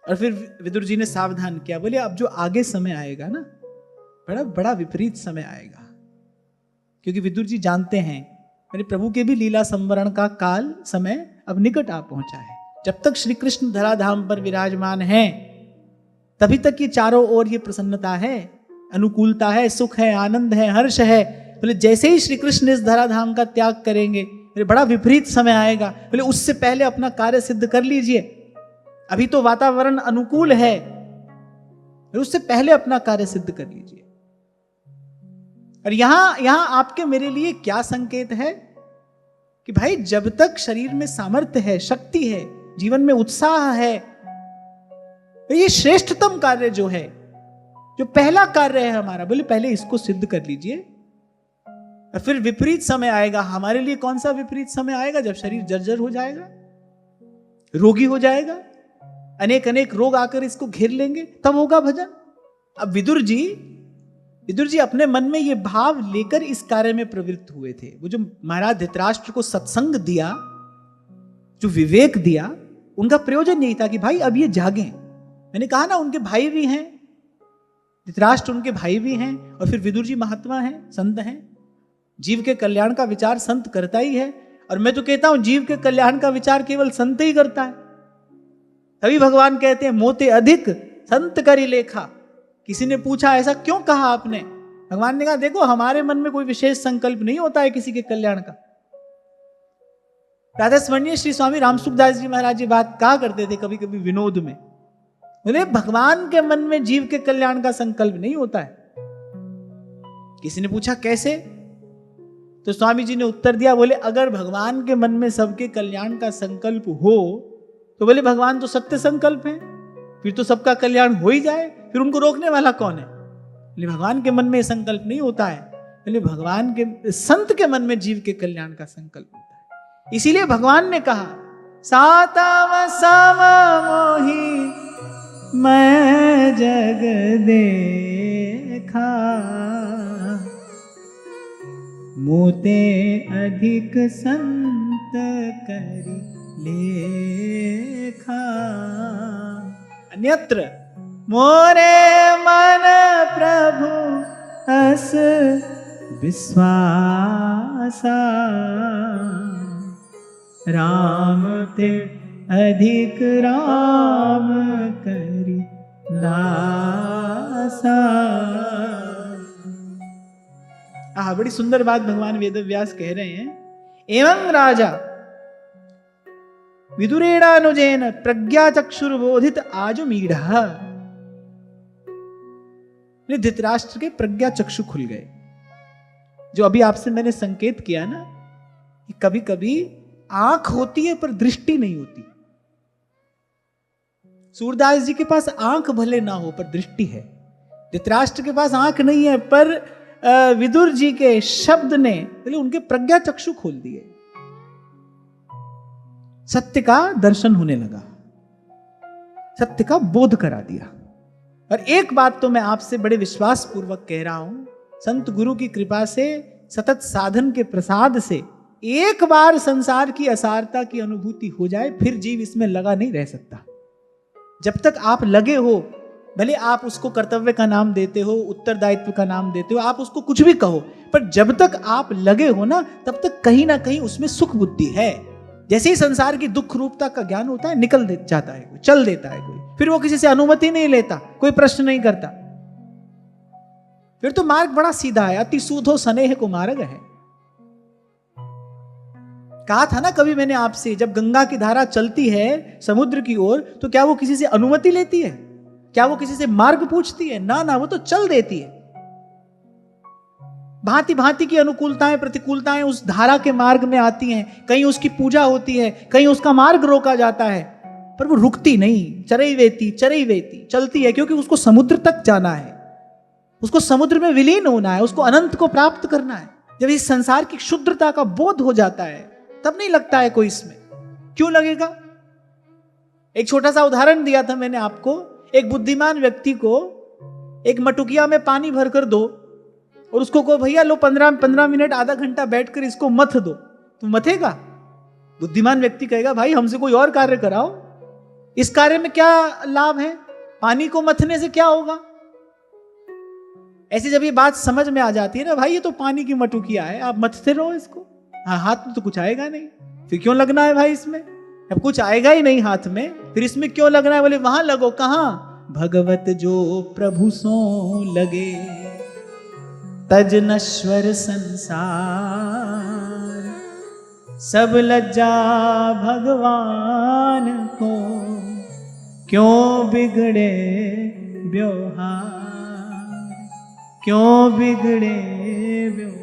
और फिर विदुर जी ने सावधान किया, बोले अब जो आगे समय आएगा ना, बड़ा बड़ा विपरीत समय आएगा, क्योंकि विदुर जी जानते हैं मेरे प्रभु के भी लीला संवरण का काल समय अब निकट आ पहुंचा है। जब तक श्री कृष्ण धराधाम पर विराजमान हैं तभी तक ये चारों ओर ये प्रसन्नता है, अनुकूलता है, सुख है, आनंद है, हर्ष है। बोले जैसे ही श्री कृष्ण इस धराधाम का त्याग करेंगे बोले बड़ा विपरीत समय आएगा। बोले उससे पहले अपना कार्य सिद्ध कर लीजिए, अभी तो वातावरण अनुकूल है, उससे पहले अपना कार्य सिद्ध कर लीजिए। और यहां आपके मेरे लिए क्या संकेत है कि भाई जब तक शरीर में सामर्थ्य है, शक्ति है, जीवन में उत्साह है, तो ये श्रेष्ठतम कार्य जो है, जो पहला कार्य है हमारा, बोले पहले इसको सिद्ध कर लीजिए और फिर विपरीत समय आएगा। हमारे लिए कौन सा विपरीत समय आएगा? जब शरीर जर्जर हो जाएगा, रोगी हो जाएगा, अनेक अनेक रोग आकर इसको घेर लेंगे, तब होगा भजन। अब विदुर जी अपने मन में ये भाव लेकर इस कार्य में प्रवृत्त हुए थे। वो जो महाराज धृतराष्ट्र को सत्संग दिया, जो विवेक दिया, उनका प्रयोजन यही था कि भाई अब ये जागें। मैंने कहा ना उनके भाई भी हैं, धृतराष्ट्र उनके भाई भी हैं, और फिर विदुर जी महात्मा हैं, संत हैं। जीव के कल्याण का विचार संत करता ही है, और मैं तो कहता हूं जीव के कल्याण का विचार केवल संत ही करता है। तभी भगवान कहते हैं मोते अधिक संत करी लेखा। किसी ने पूछा ऐसा क्यों कहा आपने? भगवान ने कहा देखो हमारे मन में कोई विशेष संकल्प नहीं होता है किसी के कल्याण का। राधा स्मरणीय श्री स्वामी रामसुखदास जी महाराज जी बात कहा करते थे कभी कभी विनोद में, बोले भगवान के मन में जीव के कल्याण का संकल्प नहीं होता है। किसी ने पूछा कैसे? तो स्वामी जी ने उत्तर दिया, बोले अगर भगवान के मन में सबके कल्याण का संकल्प हो तो बोले भगवान तो सत्य संकल्प है, फिर तो सबका कल्याण हो ही जाए, फिर उनको रोकने वाला कौन है? बोले भगवान के मन में संकल्प नहीं होता है, बोले भगवान के संत के मन में जीव के कल्याण का संकल्प होता है। इसीलिए भगवान ने कहा सातव सम मोहि मैं जग देखा, मोते अधिक संत करी लेखा। अन्यत्र मोरे मन प्रभु अस विश्वासा, राम ते अधिक राम करी दासा। बड़ी सुंदर बात भगवान वेदव्यास कह रहे हैं। एवं राजा विदुरेणानुजेन प्रज्ञा चक्षुर्बोधित आजुमीढ़। धृतराष्ट्र के प्रज्ञा चक्षु खुल गए। जो अभी आपसे मैंने संकेत किया ना कि कभी कभी आंख होती है पर दृष्टि नहीं होती। सूरदास जी के पास आंख भले ना हो पर दृष्टि है, धृतराष्ट्र के पास आंख नहीं है पर विदुर जी के शब्द ने उनके प्रज्ञा चक्षु खोल दिए, सत्य का दर्शन होने लगा, सत्य का बोध करा दिया। और एक बात तो मैं आपसे बड़े विश्वास पूर्वक कह रहा हूं, संत गुरु की कृपा से, सतत साधन के प्रसाद से एक बार संसार की असारता की अनुभूति हो जाए फिर जीव इसमें लगा नहीं रह सकता। जब तक आप लगे हो, भले आप उसको कर्तव्य का नाम देते हो, उत्तरदायित्व का नाम देते हो, आप उसको कुछ भी कहो, पर जब तक आप लगे हो ना तब तक कहीं ना कहीं उसमें सुख बुद्धि है। जैसे ही संसार की दुख रूपता का ज्ञान होता है निकल जाता है कोई, चल देता है कोई, फिर वो किसी से अनुमति नहीं लेता, कोई प्रश्न नहीं करता, फिर तो मार्ग बड़ा सीधा है। अति सूधो स्नेह को मार्ग है। कहा था ना कभी मैंने आपसे, जब गंगा की धारा चलती है समुद्र की ओर तो क्या वो किसी से अनुमति लेती है? क्या वो किसी से मार्ग पूछती है? ना ना, वो तो चल देती है। भांति भांति की अनुकूलताएं प्रतिकूलताएं उस धारा के मार्ग में आती हैं। कहीं उसकी पूजा होती है, कहीं उसका मार्ग रोका जाता है, पर वो रुकती नहीं, चरई वेती चलती है, क्योंकि उसको समुद्र तक जाना है, उसको समुद्र में विलीन होना है, उसको अनंत को प्राप्त करना है। जब इस संसार की क्षुद्रता का बोध हो जाता है तब नहीं लगता है कोई इसमें। क्यों लगेगा? एक छोटा सा उदाहरण दिया था मैंने आपको। एक बुद्धिमान व्यक्ति को एक मटुकिया में पानी भरकर दो और उसको कहो भैया लो 15 मिनट आधा घंटा बैठकर इसको मथ दो, तो मथेगा? बुद्धिमान व्यक्ति कहेगा भाई हमसे कोई और कार्य कराओ, इस कार्य में क्या लाभ है? पानी को मथने से क्या होगा? ऐसे जब ये बात समझ में आ जाती है ना, भाई ये तो पानी की मटुकिया है, आप मथते रहो इसको, हाँ हाथ में तो कुछ आएगा नहीं, फिर क्यों लगना है भाई इसमें? अब कुछ आएगा ही नहीं हाथ में, फिर इसमें क्यों लगना है? बोले वहां लगो। कहां? भगवत जो प्रभु सो लगे, तज नश्वर संसार, सब लज्जा भगवान को, क्यों बिगड़े व्यवहार, क्यों बिगड़े व्यवहार।